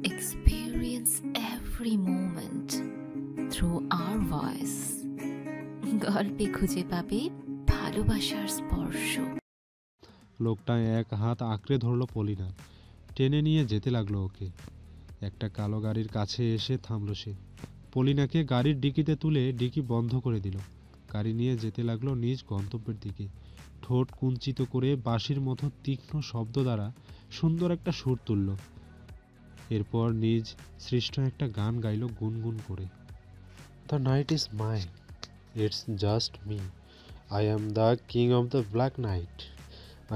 experience every moment through our voice. গল্পে খুঁজে পাবে ভালোবাসার স্পর্শ। লোকটা এক হাত আঁকড়ে ধরলো পলিনা, টেনে নিয়ে যেতে লাগলো ওকে। একটা কালো গাড়ির কাছে এসে থামলো সে। পলিনাকে গাড়ির ডিকিতে তুলে ডিকি বন্ধ করে দিল। গাড়ি নিয়ে যেতে লাগলো নিজ গন্তব্যের দিকে। ঠোঁট কুঞ্চিত করে বাঁশির মতো তীক্ষ্ণ শব্দ দ্বারা সুন্দর একটা সুর তুলল। এরপর নিজ সৃষ্ট একটা গান গাইল গুনগুন করে। The night is mine, it's just me, I am the king of the black night,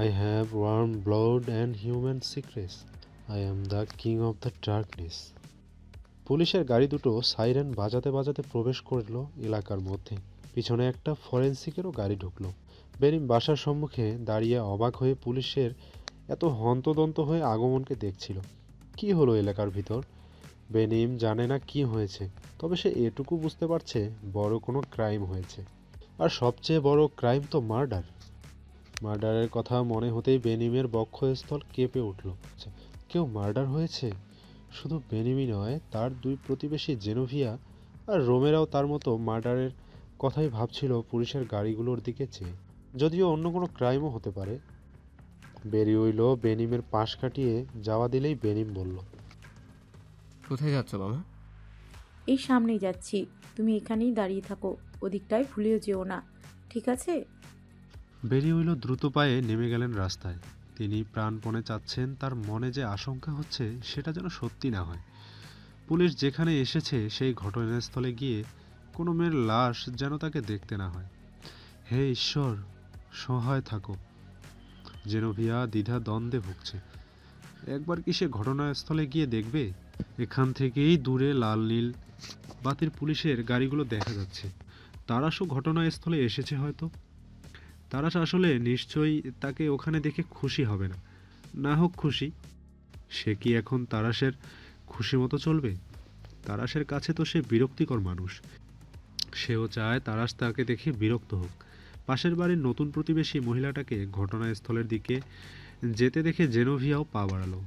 I have warm blood and human secrets. I am the king of the darkness. পুলিশের গাড়ি দুটো সাইরেন বাজাতে বাজাতে প্রবেশ করলো এলাকার মধ্যে। পিছনে একটা ফরেন্সিকেরও গাড়ি ঢুকলো। বেনিম বাসার সম্মুখে দাঁড়িয়ে অবাক হয়ে পুলিশের এত হন্তদন্ত হয়ে আগমনকে দেখছিল। কি হলো এলাকার ভিতর? বেনিম জানে না কি হয়েছে, তবে সে এটুকু বুঝতে পারছে বড় কোনো ক্রাইম হয়েছে। আর সবচেয়ে বড় ক্রাইম তো মার্ডার। মার্ডারের কথা মনে হতেই বেনিমের বক্ষস্থল কেঁপে উঠল। কেউ মার্ডার হয়েছে? শুধু বেনিমই নয়, তার দুই প্রতিবেশী জেনোভিয়া আর রোমেরাও তার মতো মার্ডারের কথাই ভাবছিল পুলিশের গাড়িগুলোর দিকে চেয়ে। যদিও অন্য কোনো ক্রাইমও হতে পারে। বেরিউইলো বেনিমের পাশ কাটিয়ে যাওয়া দিলেই বেনিম বলল, কোথায় যাচ্ছ মামা? এই সামনেই যাচ্ছি, তুমি এখানেই দাঁড়িয়ে থাকো, ওদিকটায় ভুলেও যেও না, ঠিক আছে? বেরিউইলো দ্রুত পায়ে নেমে গেলেন রাস্তায়। তিনি প্রাণপণে চাচ্ছেন তার মনে যে আশঙ্কা হচ্ছে সেটা যেন সত্যি না হয়। পুলিশ যেখানে এসেছে সেই ঘটনাস্থলে গিয়ে কোনো মেয়ের লাশ যেন তাকে দেখতে না হয়। হে ঈশ্বর, সহায় থাকো। জেনোভিয়া দ্বিধা দ্বন্দ্বে ভুগছে। একবার কি সে ঘটনাস্থলে গিয়ে দেখবে? এখান থেকেই দূরে লাল নীল বাতির পুলিশের গাড়িগুলো দেখা যাচ্ছে। তারাশও ঘটনাস্থলে এসেছে হয়তো। তারাশ আসলে নিশ্চয়ই তাকে ওখানে দেখে খুশি হবে না। না হোক খুশি, সে কি এখন তারাশের খুশি মতো চলবে? তারাশের কাছে তো সে বিরক্তিকর মানুষ। সেও চায় তারাশ তাকে দেখে বিরক্ত হোক। পাশের বাড়ির নতুন প্রতিবেশী মহিলাটাকে ঘটনাস্থলের দিকে যেতে দেখে জেনোভিয়াও পা বাড়ালো।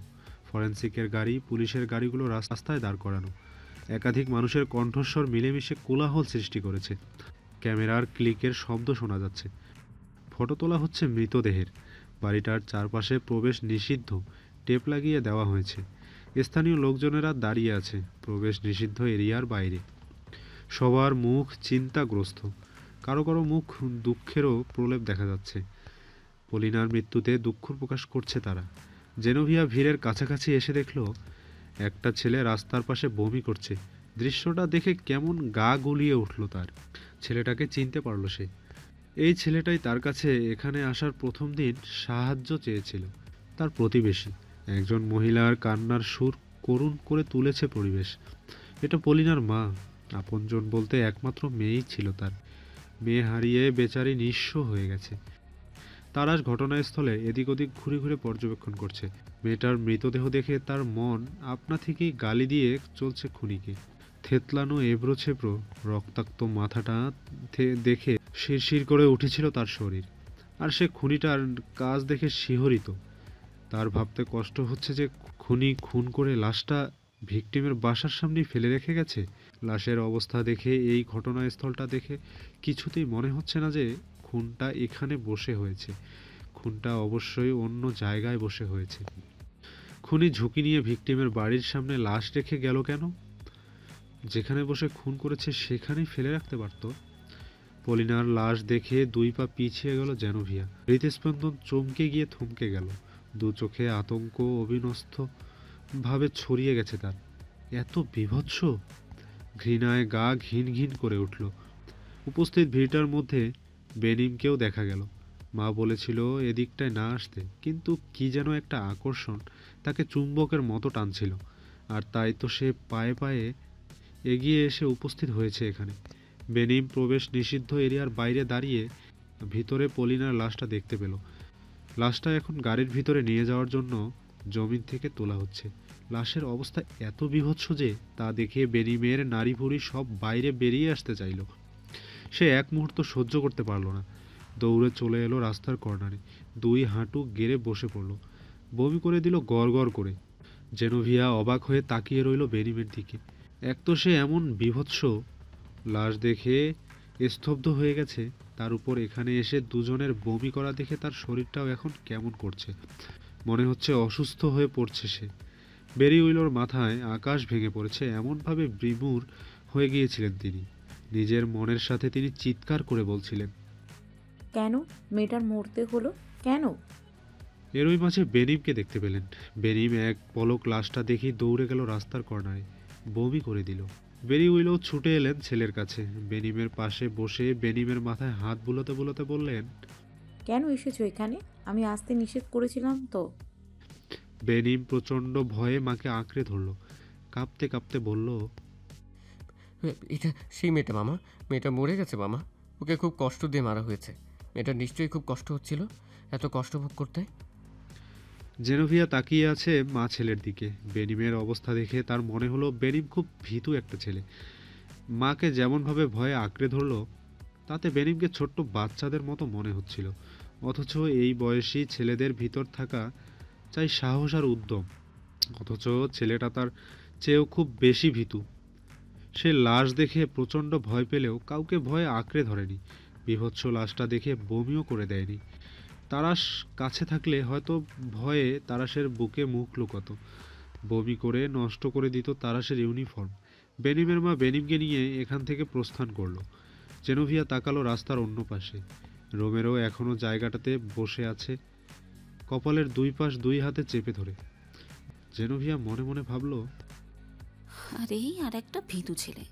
ফরেন্সিকের গাড়ি, পুলিশের গাড়িগুলো রাস্তায় দাঁড় করানো। একাধিক মানুষের কণ্ঠস্বর মিলেমিশে কোলাহল সৃষ্টি করেছে। ক্যামেরার ক্লিকের শব্দ শোনা যাচ্ছে। ফটো তোলা হচ্ছে মৃতদেহের। বাড়িটার চারপাশে প্রবেশ নিষিদ্ধ টেপ লাগিয়ে দেওয়া হয়েছে। স্থানীয় লোকজনেরা দাঁড়িয়ে আছে প্রবেশ নিষিদ্ধ এরিয়ার বাইরে। সবার মুখ চিন্তাগ্রস্ত, কারো কারো মুখ দুঃখেরও প্রলেপ দেখা যাচ্ছে। পলিনার মৃত্যুতে দুঃখ প্রকাশ করছে তারা। জেনোভিয়া ভিড়ের কাছাকাছি এসে দেখল একটা ছেলে রাস্তার পাশে বমি করছে। দৃশ্যটা দেখে কেমন গা গুলিয়ে উঠল তার। ছেলেটাকে চিনতে পারল সে। এই ছেলেটাই তার কাছে এখানে আসার প্রথম দিন সাহায্য চেয়েছিল। তার প্রতিবেশী একজন মহিলার কান্নার সুর করুণ করে তুলেছে পরিবেশ। এটা পলিনার মা। আপনজন বলতে একমাত্র মেয়েই ছিল তার। মেয়ে হারিয়ে বেচারি নিঃস্ব হয়ে গেছে। তারাশ ঘটনাস্থলে এদিক ওদিক ঘুরে ঘুরে পর্যবেক্ষণ করছে। মেয়েটার মৃতদেহ দেখে তার মন আপনা থেকেই গালি দিয়ে চলছে খুনিকে। থেতলানো এবড়ো ছেবড়ো রক্তাক্ত মাথাটা দেখে শিরশির করে উঠেছিল তার শরীর। আর সে খুনিটার কাজ দেখে শিহরিত। তার ভাবতে কষ্ট হচ্ছে যে খুনি খুন করে লাশটা ভিকটিমের বাসার সামনেই ফেলে রেখে গেছে। লাশের অবস্থা দেখে, এই ঘটনাস্থলটা দেখে কিছুতেই মনে হচ্ছে না যে খুনটা এখানে বসে হয়েছে। খুনটা অবশ্যই অন্য জায়গায় বসে হয়েছে। খুনি ঝুঁকি নিয়ে ভিকটিমের বাড়ির সামনে লাশ রেখে গেল কেন? যেখানে বসে খুন করেছে সেখানেই ফেলে রাখতে পারত। পলিনার লাশ দেখে দুই পা পিছিয়ে গেল জেনোভিয়া। হৃদস্পন্দন চমকে গিয়ে থমকে গেল। দু চোখে আতঙ্ক অবিন্যস্ত ভাবে ছড়িয়ে গেছে তার। এত বীভৎস! ঘৃণায় গা ঘিন ঘিন করে উঠল। উপস্থিত ভিড়টার মধ্যে বেনিমকেও দেখা গেল। মা বলেছিল এদিকটায় না আসতে, কিন্তু কি যেন একটা আকর্ষণ তাকে চুম্বকের মতো টানছিল। আর তাই তো সে পায়ে পায়ে এগিয়ে এসে উপস্থিত হয়েছে এখানে। বেনিম প্রবেশ নিষিদ্ধ এরিয়ার বাইরে দাঁড়িয়ে ভিতরে পলিনার লাশটা দেখতে পেল। লাশটা এখন গাড়ির ভিতরে নিয়ে যাওয়ার জন্য জমিন থেকে তোলা হচ্ছে। লাশের অবস্থা এত বীভৎস যে তা দেখে বেনিমের নাড়ি ভুঁড়ি সব বাইরে বেরিয়ে আসতে চাইল। সে এক মুহূর্ত সহ্য করতে পারল না। দৌড়ে চলে এলো রাস্তার কর্নারে। দুই হাঁটু গেড়ে বসে পড়ল। বমি করে দিল গড় গড় করে। জেনোভিয়া অবাক হয়ে তাকিয়ে রইল বেনিমের দিকে। এক তো সে এমন বীভৎস লাশ দেখে স্তব্ধ হয়ে গেছে, তার উপর এখানে এসে দুজনের বমি করা দেখে তার শরীরটাও এখন কেমন করছে, মনে হচ্ছে অসুস্থ হয়ে পড়ছে সে। বেরি উইলোর মাথায় আকাশ ভেঙে পড়েছে, এমনভাবে বিমূঢ় হয়ে গিয়েছিলেন তিনি। নিজের মনের সাথে তিনি চিৎকার করে বলছিলেন, কেন মেয়েটার মরতে হলো? কেন? এরই মাঝে বেনিমকে দেখতে পেলেন। বেনিম এক পলক লাশটা দেখেই দৌড়ে গেল রাস্তার কর্নারে, বমি করে দিল। বেরি উইলো ছুটে এলেন ছেলের কাছে, বেনিমের পাশে বসে বেনিমের মাথায় হাত বুলোতে বুলোতে বললেন, কেন এসেছো এখানে? আমি আসতে নিষেধ করেছিলাম তো। বেনিম প্রচণ্ড ভয়ে মাকে আঁকড়ে ধরল, কাঁপতে কাঁপতে বলল, এটা সেই মেয়েটা মামা। মেয়েটা মরে গেছে মামা। ওকে খুব কষ্ট দিয়ে মারা হয়েছে। মেয়েটার নিশ্চয়ই খুব কষ্ট হচ্ছিল এত কষ্ট ভোগ করতে। জেনোভিয়া তাকিয়ে আছে মা ছেলের দিকে। বেনিমের অবস্থা দেখে তার মনে হলো বেনিম খুব ভীতু একটা ছেলে। মাকে যেমনভাবে ভয়ে আঁকড়ে ধরল, তাতে বেনিমকে ছোট্ট বাচ্চাদের মতো মনে হচ্ছিল। অথচ এই বয়সী ছেলেদের ভিতর থাকা চাই সাহস আর উদ্যম। অথচ ছেলেটা তার চেয়েও খুব বেশি ভীতু। সে লাশ দেখে প্রচণ্ড ভয় পেলেও কাউকে ভয়ে আঁকড়ে ধরেনি। বীভৎস লাশটা দেখে বমিও করে দেয়নি। তারাশ কাছে থাকলে হয়তো ভয়ে তারাশের বুকে মুখ লুকাতো, বমি করে নষ্ট করে দিত তারাশের ইউনিফর্ম। বেনিমের মা বেনিমকে নিয়ে এখান থেকে প্রস্থান করলো। জেনোভিয়া তাকালো রাস্তার অন্য পাশে। রোমেরো এখনও জায়গাটাতে বসে আছে, কপালের দুই পাশ দুই হাতে চেপে ধরে। জেনোভিয়া মনে মনে ভাবল, আরে আর একটা ভীতু ছেলে।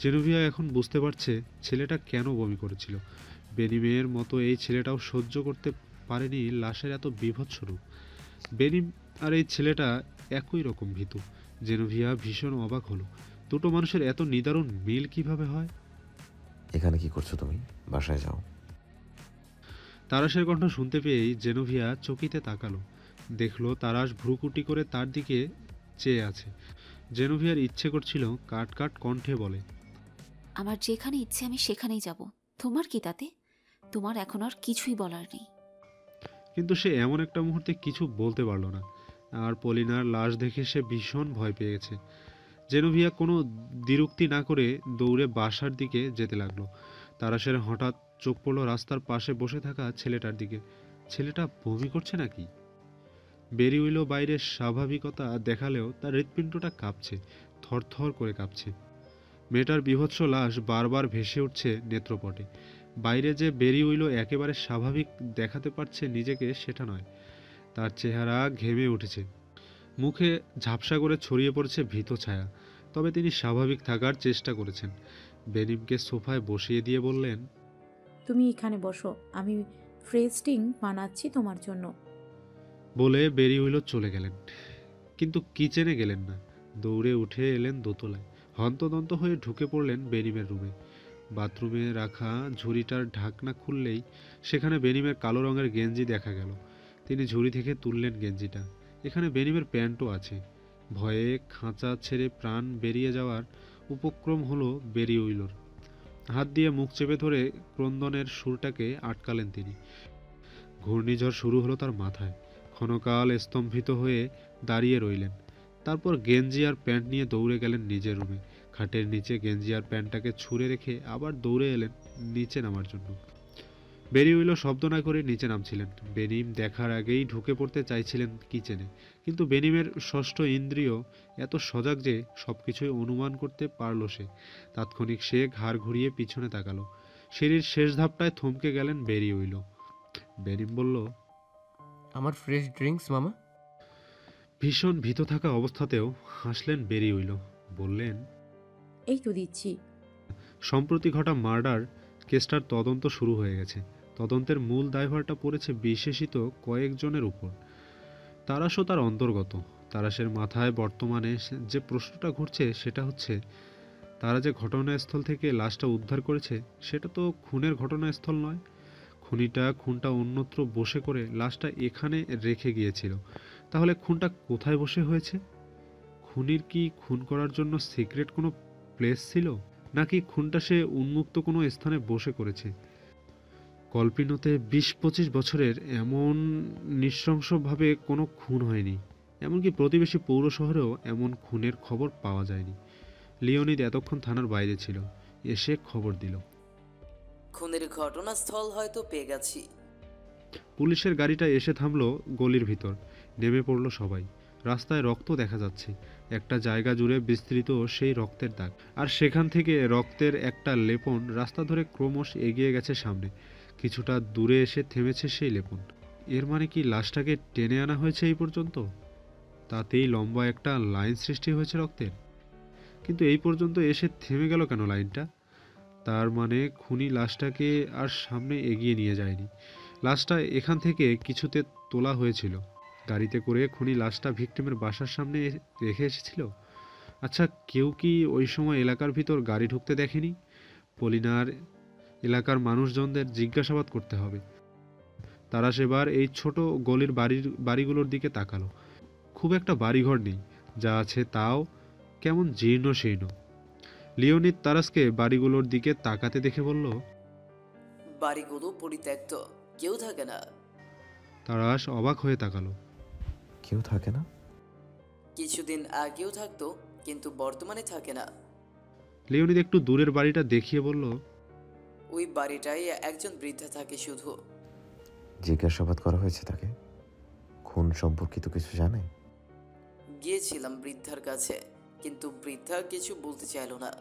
জেনোভিয়া এখন বুঝতে পারছে ছেলেটা কেন বমি করেছিল। বেনিমের মতো এই ছেলেটাও সহ্য করতে পারেনি লাশের এত বীভৎস রূপ। বেনিম আর এই ছেলেটা একই রকম ভীতু। জেনোভিয়া ভীষণ অবাক হলো, দুটো মানুষের এত নিদারুণ মিল কিভাবে হয়। এখানে কি করছো তুমি? বাসায় যাও। তারাশের কণ্ঠ শুনতে পেয়েই জেনোভিয়া চকিতে তাকালো, দেখলো তারাশ ভ্রুকুটি করে তার দিকে চেয়ে আছে। জেনোভিয়ার ইচ্ছে করছিল কাট কাট কণ্ঠে বলে, আমার যেখানে ইচ্ছে আমি সেখানেই যাব, তোমার কি তাতে? তোমার এখন আর কিছুই বলার নেই। কিন্তু সে এমন একটা মুহূর্তে কিছু বলতে পারল না। আর পলিনার লাশ দেখে সে ভীষণ ভয় পেয়ে গেছে। জেনোভিয়া কোনো দ্বিরুক্তি না করে দৌড়ে বাসার দিকে যেতে লাগলো। তারাশের হঠাৎ চোখ পড়ল রাস্তার পাশে বসে থাকা ছেলেটার দিকে। ছেলেটা বমি করছে নাকি? বেরি উইলো বাইরের স্বাভাবিকতা দেখালেও তার হৃৎপিণ্ডটা কাঁপছে, থরথর করে কাঁপছে। মেয়েটার বীভৎস লাশ বারবার ভেসে উঠছে নেত্রপটে। বাইরে যে বেরি উইলো একেবারে স্বাভাবিক দেখাতে পারছে নিজেকে সেটা নয়, তার চেহারা ঘেমে উঠেছে, মুখে ঝাপসা করে ছড়িয়ে পড়ছে ভীত ছায়া। তবে তিনি স্বাভাবিক থাকার চেষ্টা করেছেন। বেনিমকে সোফায় বসিয়ে দিয়ে বললেন, তুমি এখানে বসো, আমি ফ্রেশ ড্রিঙ্ক বানাচ্ছি তোমার জন্য। বলে বেরি উইলো চলে গেলেন। কিন্তু কিচেনে গেলেন না, দৌড়ে উঠে এলেন দোতলায়। হন্তদন্ত হয়ে ঢুকে পড়লেন বেনিমের রুমে। বাথরুমে রাখা ঝুড়িটার ঢাকনা খুললেই সেখানে বেনিমের কালো রঙের গেঞ্জি দেখা গেল। তিনি ঝুড়ি থেকে তুললেন গেঞ্জিটা। এখানে বেনিমের প্যান্টও আছে। ভয়ে খাঁচা ছেড়ে প্রাণ বেরিয়ে যাওয়ার উপক্রম হলো বেরি উইলোর। হাত দিয়ে মুখ চেপে ধরে ক্রন্দনের সুরটাকে আটকালেন তিনি। ঘূর্ণিঝড় শুরু হলো তার মাথায়। ক্ষণকাল স্তম্ভিত হয়ে দাঁড়িয়ে রইলেন। তারপর গেঞ্জি আর প্যান্ট নিয়ে দৌড়ে গেলেন নিজের রুমে। খাটের নিচে গেঞ্জি আর প্যান্টটাকে ছুঁড়ে রেখে আবার দৌড়ে এলেন নিচে নামার জন্য। বেরি উইলো শব্দ না করে নিচে নামছিলেন। বেনিম দেখার আগেই ঢুকে পড়তে চাইছিলেন কিচেনে, কিন্তু বেনিমের ষষ্ঠ ইন্দ্রিয় এত সজাগ যে সবকিছুই অনুমান করতে পারল সে। তাৎক্ষণিক সে ঘাড় ঘুরিয়ে পিছনে তাকালো। সিঁড়ির শেষ ধাপটায় থমকে গেলেন বেরি উইলো। বেনিম বলল, আমার ফ্রেশ ড্রিঙ্কস মামা। ভীষণ ভীত থাকা অবস্থাতেও হাসলেন বেরি উইলো, বললেন, এই তো দিচ্ছি। সম্প্রতি ঘটা মার্ডার কেসটার তদন্ত শুরু হয়ে গেছে। তদন্তের মূল দায়ভারটা পড়েছে বিশেষিত কয়েকজনের উপর। তারাশও তার অন্তর্গত। তারাশের মাথায় বর্তমানে যে প্রশ্নটা ঘুরছে সেটা হচ্ছে, তারা যে ঘটনাস্থল থেকে লাশটা উদ্ধার করেছে সেটা তো খুনের ঘটনাস্থল নয়। খুনটা অন্যত্র বসে করে লাশটা এখানে রেখে গিয়েছিল। তাহলে খুনটা কোথায় বসে হয়েছে? খুনির কি খুন করার জন্য সিক্রেট কোনো প্লেস ছিল, নাকি খুনটা সে উন্মুক্ত কোনো স্থানে বসে করেছে? কল্পিনোতে 20-25 বছরের এমন নৃশংসভাবে কোনো খুন হয়নি। এমনকি প্রতিবেশী পৌর শহরেও এমন খুনের খবর পাওয়া যায়নি। লিওনিদ এতক্ষণ থানার বাইরে ছিল, এসে খবর দিল। খুনের ঘটনাস্থল হয়তো পেয়ে গেছি। পুলিশের গাড়িটা এসে থামলো গলির ভিতর। নেমে পড়ল সবাই। রাস্তায় রক্ত দেখা যাচ্ছে, একটা জায়গা জুড়ে বিস্তৃত সেই রক্তের দাগ, আর সেখান থেকে রক্তের একটা লেপন রাস্তা ধরে ক্রমশ এগিয়ে গেছে সামনে। কিছুটা দূরে এসে থেমেছে সেই লেপন। এর মানে কি লাশটাকে টেনে আনা হয়েছে এই পর্যন্ত? তাতেই লম্বা একটা লাইন সৃষ্টি হয়েছে রক্তের। কিন্তু এই পর্যন্ত এসে থেমে গেল কেন লাইনটা? তার মানে খুনি লাশটাকে আর সামনে এগিয়ে নিয়ে যায়নি। লাশটা এখান থেকে কিছুতে তোলা হয়েছিল। গাড়িতে করে খুনি লাশটা ভিকটিমের বাসার সামনে রেখে এসেছিল। আচ্ছা, কেউ কি ওই সময় এলাকার ভিতর গাড়ি ঢুকতে দেখেনি? পলিনার এলাকার মানুষজনদের জিজ্ঞাসাবাদ করতে হবে। তারা সেবার এই ছোট গলির বাড়িগুলোর দিকে তাকালো। খুব একটা বাড়িঘর নেই, যা আছে তাও কেমন জীর্ণ শীর্ণ। লিওনিদ তারাসকে বাড়িগুলোর দিকে তাকাতে দেখে বলল, বাড়িগুলো পরিত্যক্ত, কেউ থাকে না। তারাস অবাক হয়ে তাকালো। কেউ থাকে না? কিছুদিন আগেও থাকতো, কিন্তু বর্তমানে থাকে না। লিওনিদ একটু দূরের বাড়িটা দেখিয়ে বলল, ওই বাড়িটায় একজন বৃদ্ধা থাকে শুধু। জিজ্ঞাসাবাদ করা হয়েছে তাকে? খুন সম্পর্কিত কিছু জানে? গিয়েছিলাম বৃদ্ধার কাছে, কিন্তু বৃদ্ধা কিছু বলতে চাইল না।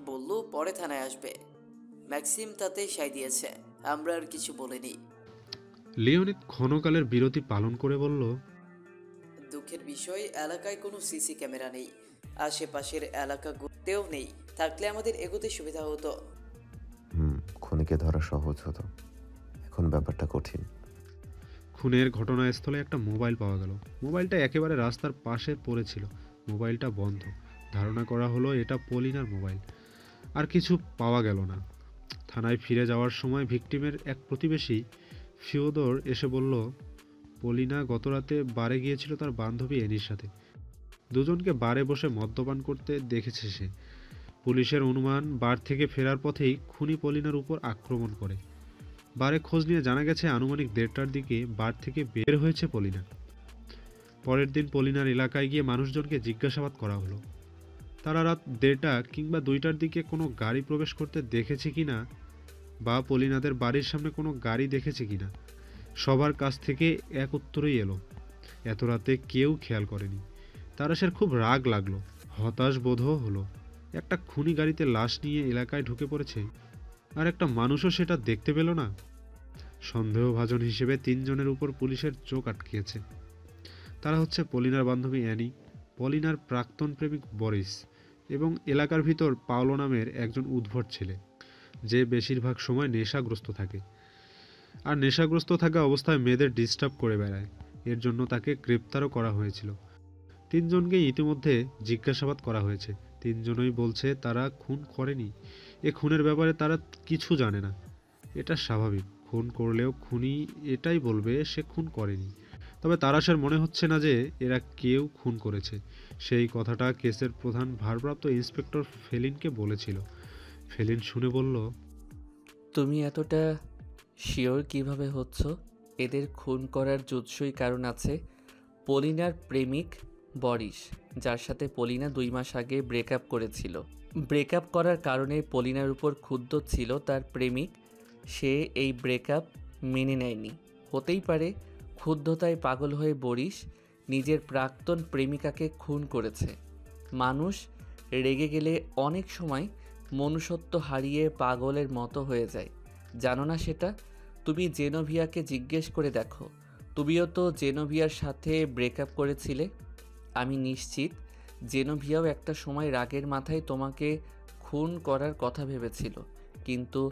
বলল পরে থানায় আসবে। ম্যাক্সিম তাতে সাই দিয়েছে, আমরা আর কিছু বলিনি। লিওনিদ ক্ষণকালের বিরতি পালন করে বলল, দুঃখের বিষয়, এলাকায় কোনো সিসি ক্যামেরা নেই। আশেপাশের এলাকাগুলোতেও নেই। থাকলে আমাদের এগোতে সুবিধা হতো। খুনিকে ধরা সহজ হতো, এখন ব্যাপারটা কঠিন। খুনের ঘটনাস্থলে একটা মোবাইল পাওয়া গেল। মোবাইলটা একেবারে রাস্তার পাশে পড়েছিল। মোবাইলটা বন্ধ। ধারণা করা হলো এটা পলিনার মোবাইল। আর কিছু পাওয়া গেল না। থানায় ফিরে যাওয়ার সময় ভিকটিমের এক প্রতিবেশী ফিওদর এসে বলল, পলিনা গতরাতে বারে গিয়েছিল তার বান্ধবী এনির সাথে। দুজনকে বারে বসে মদ্যপান করতে দেখেছে সে। পুলিশের অনুমান, বার থেকে ফেরার পথেই খুনি পলিনার উপর আক্রমণ করে। বারে খোঁজ নিয়ে জানা গেছে আনুমানিক 1:30টার দিকে বার থেকে বের হয়েছে পলিনা। পরের দিন পলিনার এলাকায় গিয়ে মানুষজনকে জিজ্ঞাসাবাদ করা হলো। তারা রাত 1:30 কিংবা 2টার দিকে কোনো গাড়ি প্রবেশ করতে দেখেছে কিনা, বা পলিনাদের বাড়ির সামনে কোনো গাড়ি দেখেছে কিনা। সবার কাছ থেকে এক উত্তরই এলো, এত রাতে কেউ খেয়াল করেনি। তারাশের খুব রাগ লাগলো, হতাশ বোধও হলো। একটা খুনি গাড়িতে লাশ নিয়ে এলাকায় ঢুকে পড়েছে, আর একটা মানুষও সেটা দেখতে পেল না। সন্দেহভাজন হিসেবে 3 জনের উপর পুলিশের চোখ আটকিয়েছে। তারা হচ্ছে পলিনার বান্ধবী অ্যানি, পলিনার প্রাক্তন প্রেমিক বরিস, এবং এলাকার ভিতর পাওলো নামের একজন উদ্ভট ছেলে, যে বেশিরভাগ সময় নেশাগ্রস্ত থাকে। আর নেশাগ্রস্ত থাকা অবস্থায় মেয়েদের ডিস্টার্ব করে বেড়ায়। এর জন্য তাকে গ্রেপ্তারও করা হয়েছিল। 3 জনকে ইতিমধ্যে জিজ্ঞাসাবাদ করা হয়েছে। 3 জনই বলছে তারা খুন করেনি। এ খুনের ব্যাপারে তারা কিছু জানে না। এটা স্বাভাবিক, খুন করলেও খুনি এটাই বলবে সে খুন করেনি। তবে তারাশের মনে হচ্ছে না যে এরা কেউ খুন করেছে। সেই কথাটা কেসের প্রধান ভারপ্রাপ্ত ইন্সপেক্টর ফেলিনকে বলেছিল। ফেলিন শুনে বলল, তুমি এতটা শিওর কিভাবে হচ্ছ? এদের খুন করার যুৎসই কারণ আছে। পলিনার প্রেমিক বরিস, যার সাথে পলিনা 2 মাস আগে ব্রেকআপ করেছিল। ব্রেকআপ করার কারণে পলিনার উপর ক্ষুব্ধ ছিল তার প্রেমিক। সে এই ব্রেকআপ মেনে নেয়নি। হতেই পারে ক্ষুব্ধতায় পাগল হয়ে বরিস নিজের প্রাক্তন প্রেমিকাকে খুন করেছে। মানুষ রেগে গেলে অনেক সময় মনুষ্যত্ব হারিয়ে পাগলের মতো হয়ে যায়, জানো না সেটা? তুমি জেনোভিয়াকে জিজ্ঞেস করে দেখো, তুমিও তো জেনোভিয়ার সাথে ব্রেকআপ করেছিলে। আমি নিশ্চিত জেনোভিয়াও একটা সময় রাগের মাথায় তোমাকে খুন করার কথা ভেবেছিল, কিন্তু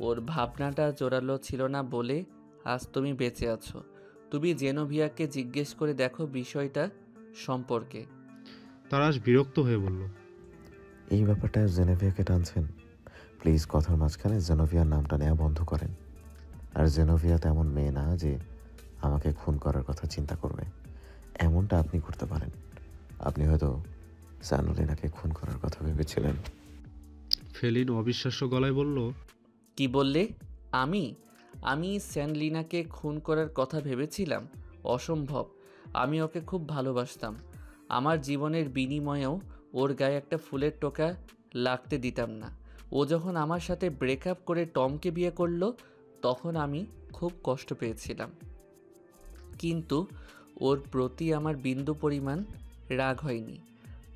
ওর ভাবনাটা জোরালো ছিল না বলে আজ তুমি বেঁচে আছো। তুমি জেনোভিয়াকে জিজ্ঞেস করে দেখো বিষয়টা সম্পর্কে। তারাশ বিরক্ত হয়ে বলল, এই ব্যাপারটা জেনোভিয়াকে টানছেন? প্লিজ কথার মাঝখানে জেনোভিয়ার নামটা নেওয়া বন্ধ করেন। আর জেনোভিয়া তেমন মেয়ে না যে আমাকে খুন করার কথা চিন্তা করবে। এমনটা আপনি করতে পারেন। আপনি হয়তো জানুলিনাকে খুন করার কথা ভেবেছিলেন। ফেলিন অবিশ্বাস্য গলায় বলল, কি বললে? আমি স্যানলিনাকে খুন করার কথা ভেবেছিলাম? অসম্ভব। আমি ওকে খুব ভালোবাসতাম। আমার জীবনের বিনিময়েও ওর গায়ে একটা ফুলের টোকা লাগতে দিতাম না। ও যখন আমার সাথে ব্রেকআপ করে টমকে বিয়ে করলো, তখন আমি খুব কষ্ট পেয়েছিলাম। কিন্তু ওর প্রতি আমার বিন্দু পরিমাণ রাগ হয়নি।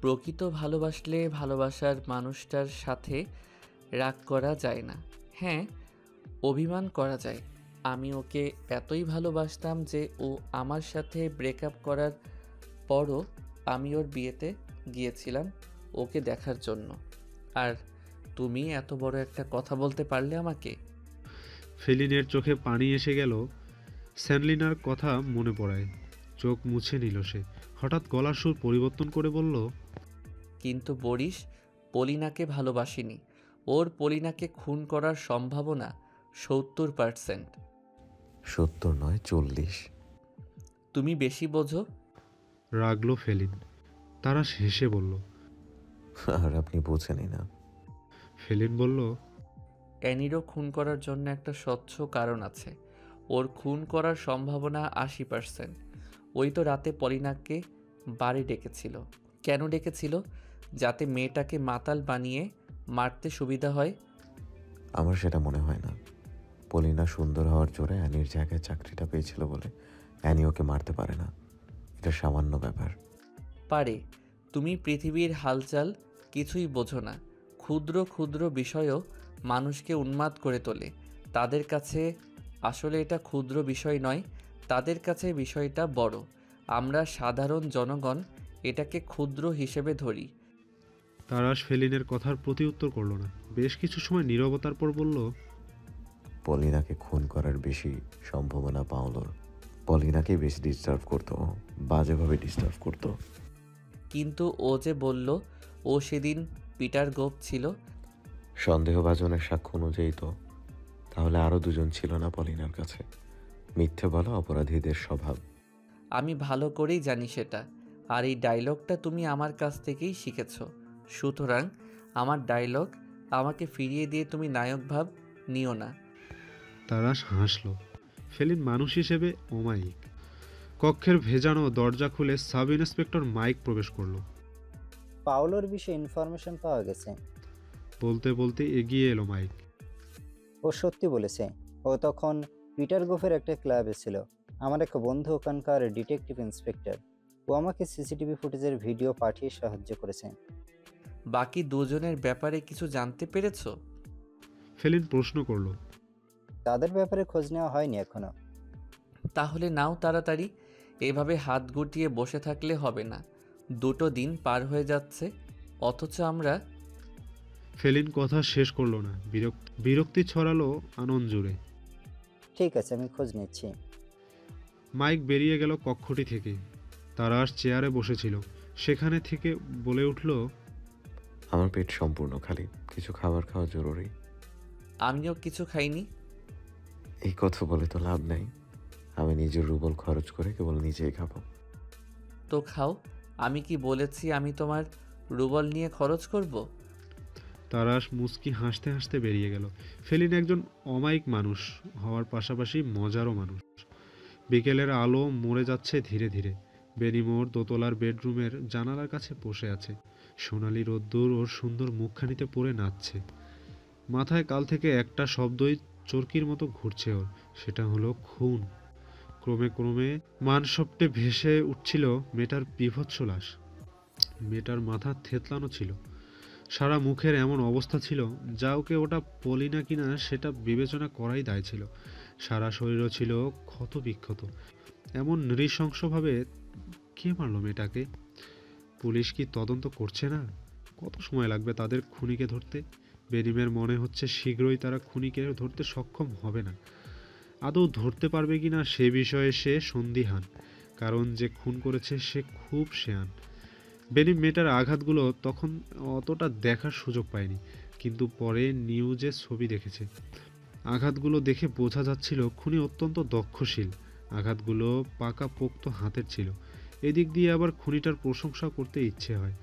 প্রকৃত ভালোবাসলে ভালোবাসার মানুষটার সাথে রাগ করা যায় না। হ্যাঁ, অভিমান করা যায়। আমি ওকে এতই ভালোবাসতাম যে ও আমার সাথে ব্রেকআপ করার পরও আমি ওর বিয়েতে গিয়েছিলাম ওকে দেখার জন্য। আর তুমি এত বড় একটা কথা বলতে পারলে আমাকে? ফেলিনের চোখে পানি এসে গেল। স্যানলিনার কথা মনে পড়ায়। চোখ মুছে নিল সে। হঠাৎ গলার সুর পরিবর্তন করে বলল, কিন্তু বরিস পলিনাকে ভালোবাসিনি। ওর পলিনাকে খুন করার সম্ভাবনা 70%। 70 নয় 40। তুমি বেশি বোঝো। রাগলো ফেলিন। তারাশ হেসে বলল। আর আপনি বোঝেনই না। ফেলিন বলল, অ্যানিরও খুন করার জন্য একটা স্বচ্ছ কারণ আছে। ওর খুন করার সম্ভাবনা 80%। ওই তো রাতে পলিনাকে বাড়ি ডেকেছিল। কেন ডেকেছিল? যাতে মেয়েটাকে মাতাল বানিয়ে মারতে সুবিধা হয়। আমার সেটা মনে হয় না। পলিনা সুন্দর হওয়ার জোরে অ্যানির জায়গায় চাকরিটা পেয়েছিল বলে অ্যানি ওকে মারতে পারে না। এটা সামান্য ব্যাপার। পারে। তুমি পৃথিবীর হালচাল কিছুই বোঝো না। ক্ষুদ্র ক্ষুদ্র বিষয়ও মানুষকে উন্মাদ করে তোলে। তাদের কাছে আসলে এটা ক্ষুদ্র বিষয় নয়, তাদের কাছে বিষয়টা বড়। আমরা সাধারণ জনগণ এটাকে ক্ষুদ্র হিসেবে ধরি। তারাশ ফেলিনের কথার প্রতি উত্তর করল না। বেশ কিছু সময় নীরবতার পর বলল, পলিনাকে খুন করার বেশি সম্ভাবনা পাওলোর। পলিনাকে বেশি ডিস্টার্ব করতো, বাজেভাবে ডিস্টার্ব করতো। কিন্তু ও যে বলল ও সেদিন পিটার গোপ ছিল। সন্দেহভাজনের সাক্ষ্য অনুযায়ী তো তাহলে আরও দুজন ছিল না পলিনার কাছে? মিথ্যে বলা অপরাধীদের স্বভাব। আমি ভালো করেই জানি সেটা। আর এই ডায়লগটা তুমি আমার কাছ থেকেই শিখেছ। সুতরাং আমার ডায়লগ আমাকে ফিরিয়ে দিয়ে তুমি নায়ক ভাব নিও না। তারাশ হাসল। ফেলিন মানুষ হিসেবে অমায়িক। কক্ষের ভেজানো দরজা খুলে সাব ইন্সপেক্টর মাইক প্রবেশ করলো। পাওলোর বিষয়ে ইনফরমেশন পাওয়া গেছে। বলতে বলতে এগিয়ে এলো মাইক। ও সত্যি বলেছে। ও তখন পিটার গোফের একটা ক্লাবে ছিল। আমার এক বন্ধু ওখানকার ডিটেকটিভ ইন্সপেক্টর। ও আমাকে সিসিটিভি ফুটেজের ভিডিও পাঠিয়ে সাহায্য করেছে। বাকি দুজনের ব্যাপারে কিছু জানতে পেরেছো? ফেলিন প্রশ্ন করলো। তাদের ব্যাপারে খোঁজ নেওয়া হয়নি এখনো। তাহলে নাও তাড়াতাড়ি। এভাবে হাত গুটিয়ে বসে থাকলে হবে না। 2 দিন পার হয়ে যাচ্ছে, অথচ আমরা। ফেলিন কথা শেষ করলো না। বিরক্তি ছড়ালো আনন্দ জুড়ে। ঠিক আছে, আমি খোঁজ নিচ্ছি। মাইক বেরিয়ে গেল কক্ষটি থেকে। তারাশ চেয়ারে বসেছিল। সেখানে থেকে বলে উঠল, আমার পেট সম্পূর্ণ খালি, কিছু খাবার খাওয়া জরুরি। আমিও কিছু খাইনি। এই কথা বলে তো লাভ নাই। আমি নিজের রুবল খরচ করে কেবল নিজেই খাবো। তো খাও। আমি কি বলেছি আমি তোমার রুবল নিয়ে খরচ করব? তারাশ মুচকি হাসতে হাসতে বেরিয়ে গেল। ফেলিন একজন অমায়িক মানুষ হওয়ার পাশাপাশি মজারও মানুষ। বিকেলের আলো মরে যাচ্ছে ধীরে ধীরে। বেনিমোর দোতলার বেডরুমের জানালার কাছে বসে আছে। সোনালি রোদ্দুর ওর সুন্দর মুখখানিতে পড়ে নাচছে। মাথায় কাল থেকে একটা শব্দই চরকির মতো ঘুরছে ওর। সেটা হলো খুন। ক্রমে ক্রমে মানসপটে ভেসে উঠছিল মেয়েটার বীভৎস লাশ। মেয়েটার মাথা থেতলানো ছিল। সারা মুখের এমন অবস্থা ছিল যা ওকে ওটা পলিনা কিনা সেটা বিবেচনা করাই দায় ছিল। সারা শরীরও ছিল ক্ষত বিক্ষত। এমন নৃশংসভাবে কে মারলো মেয়েটাকে? পুলিশ কি তদন্ত করছে না? কত সময় লাগবে তাদের খুনিকে ধরতে? বেনিমের মনে হচ্ছে শীঘ্রই তারা খুনিকে ধরতে সক্ষম হবে না। আদৌ ধরতে পারবে কিনা সে বিষয়ে সে সন্দিহান। কারণ যে খুন করেছে সে খুব শেয়ান। বেনিম মেয়েটার আঘাতগুলো তখন অতটা দেখার সুযোগ পায়নি, কিন্তু পরে নিউজে ছবি দেখেছে। আঘাতগুলো দেখে বোঝা যাচ্ছিল খুনি অত্যন্ত দক্ষশীল। আঘাতগুলো পাকাপোক্ত হাতের ছিল। এদিক দিয়ে আবার খুনিটার প্রশংসা করতে ইচ্ছে হয়।